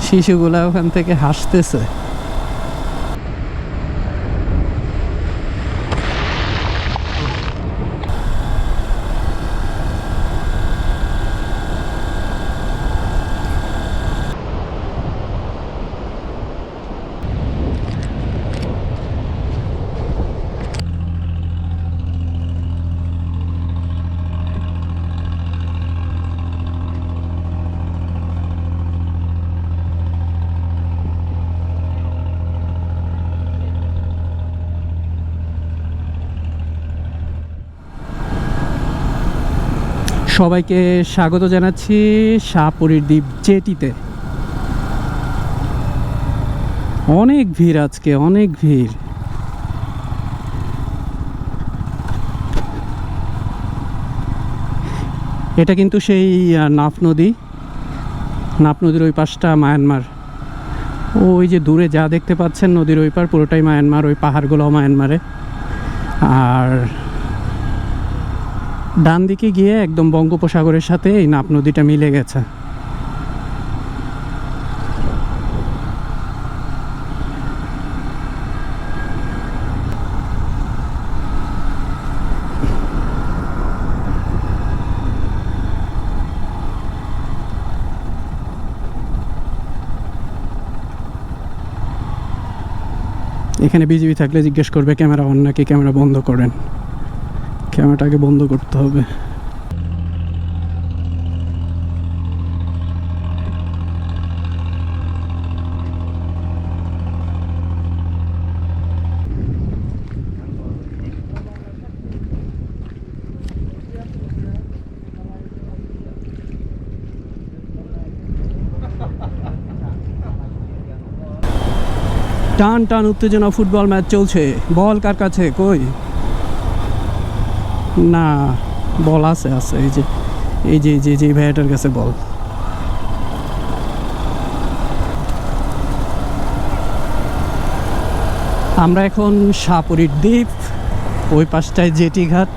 শিশুগুলা ওখান থেকে হাসতেছে। সবাইকে স্বাগত জানাচ্ছি শাহপরীর দ্বীপ জেটিতে। অনেক ভিড় আজকে, অনেক ভিড়। এটা কিন্তু সেই নাফ নদীর ওই পাশটা মায়ানমার। ওই যে দূরে যা দেখতে পাচ্ছেন নদীর ওই পার পুরোটাই মায়ানমার, ওই পাহাড়গুলো মায়ানমারে। আর ডান দিকে গিয়ে একদম বঙ্গোপসাগরের সাথে এই নাফ নদীটা মিলে গেছে। এখানে বিজিবি থাকলে জিজ্ঞেস করবে ক্যামেরা অন নাকি ক্যামেরা বন্ধ করেন। ক্যামেরাটাকে বন্ধ করতে হবে। টান টান উত্তেজনা, ফুটবল ম্যাচ চলছে। বল কার কাছে? কই না, বল আছে, এই যে ভাইয়াটার কাছে বল। আমরা এখন শাহপরীর দ্বীপ, ওই পাশটায় জেটি ঘাট।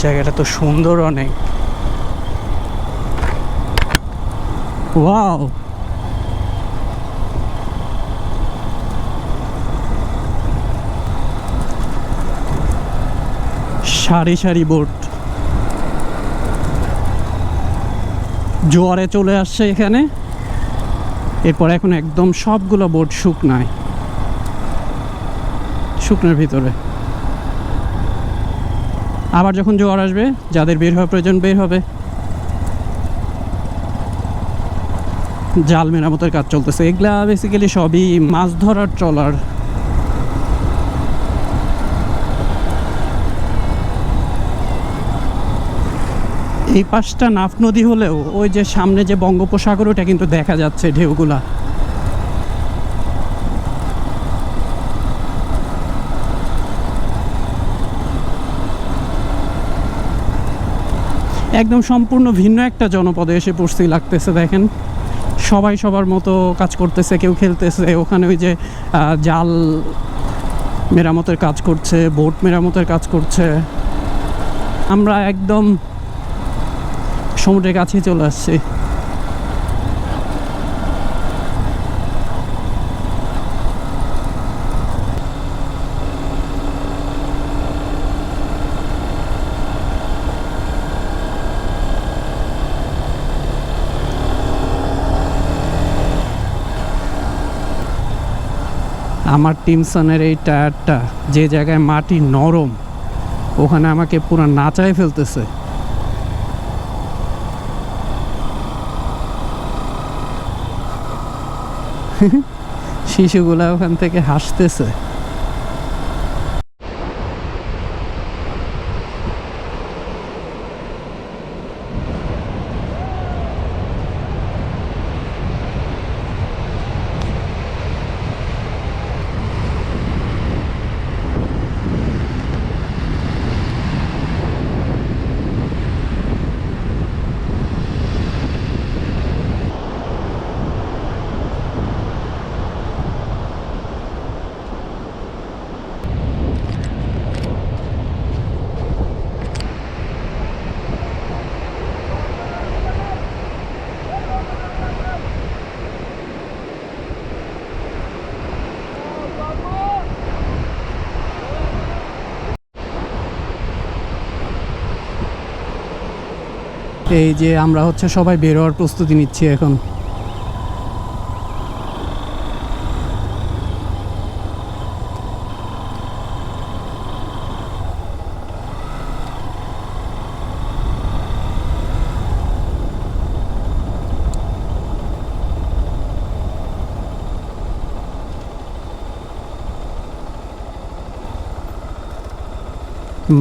জায়গাটা তো সুন্দর অনেক। ওয়াও, সারি সারি বোট জোয়ারে চলে আসছে এখানে। এরপর এখন একদম সবগুলো বোট শুকনার ভিতরে। আবার যখন জোয়ার আসবে, যাদের বের হওয়ার প্রয়োজন বের হবে। জাল মেরামতের কাজ চলতেছে। এগুলা বেসিক্যালি সবই মাছ ধরার ট্রলার। এই পাশটা নাফ নদী হলেও ওই যে সামনে যে বঙ্গোপসাগর, ওটা কিন্তু দেখা যাচ্ছে ঢেউগুলা। একদম সম্পূর্ণ ভিন্ন একটা জনপদে এসে পড়ছি লাগতেছে। দেখেন, সবাই সবার মতো কাজ করতেছে, কেউ খেলতেছে। ওখানে ওই যে জাল মেরামতের কাজ করছে, বোট মেরামতের কাজ করছে। আমরা একদম সমুদ্রের কাছে চলে আসছি। আমার টিমসনের এই টায়ারটা যে জায়গায় মাটি নরম, ওখানে আমাকে পুরো নাচায় ফেলতেছে। শিশুগুলা ওখান থেকে হাসতেছে। এই যে আমরা হচ্ছে সবাই বের হওয়ার প্রস্তুতি নিচ্ছি এখন।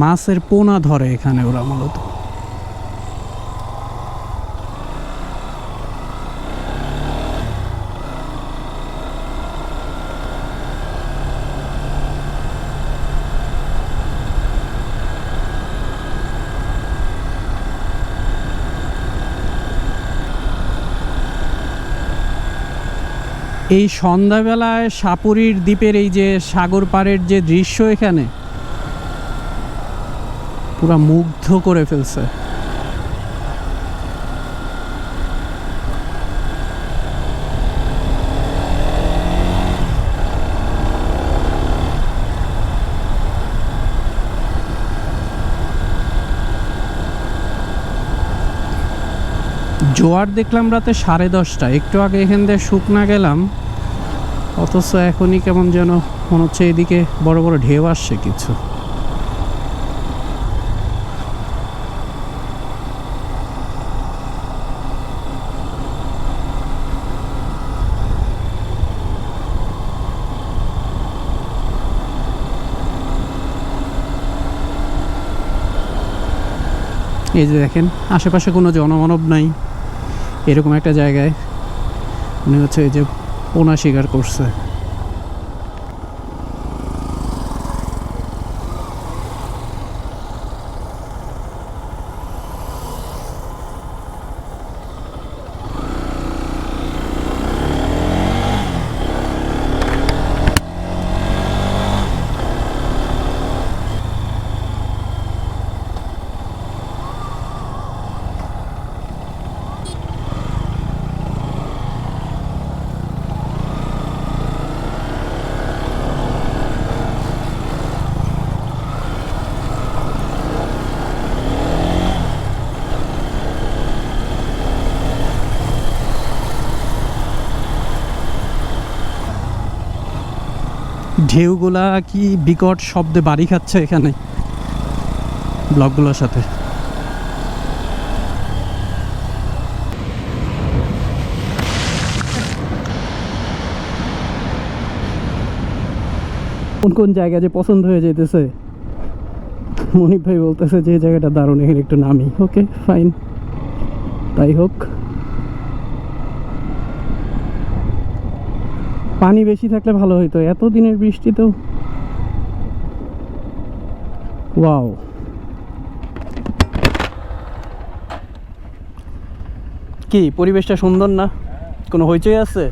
মাছের পোনা ধরে এখানে ওরা মূলত। এই সন্ধ্যাবেলায় সাপুরির দ্বীপের এই যে সাগর পাড়ের যে দৃশ্য এখানে পুরা মুগ্ধ করে ফেলছে। জোয়ার দেখলাম রাতে 10:30, একটু আগে এখান থেকে শুকনা গেলাম, অথচ এখনই কেমন যেন মনে হচ্ছে এদিকে বড় বড় ঢেউ আসছে কিছু। এই যে দেখেন আশেপাশে কোনো জনমানব নাই, এরকম একটা জায়গায় মনে হচ্ছে এই যে পোনা শিকার করছে। ঢেউগুলা কি বিকট শব্দে বাড়ি খাচ্ছে এখানে ব্লকগুলোর সাথে। কোন কোন জায়গা যে পছন্দ হয়ে যেতেছে, মনিক ভাই বলতেছে যে জায়গাটা দারুণ, এখানে একটু নামি। ওকে ফাইন, তাই হোক। পানি বেশি থাকলে ভালো হইতো, এত দিনের বৃষ্টিতেও। ওয়াও, কি পরিবেশটা সুন্দর না? কোনো হইচই আছে?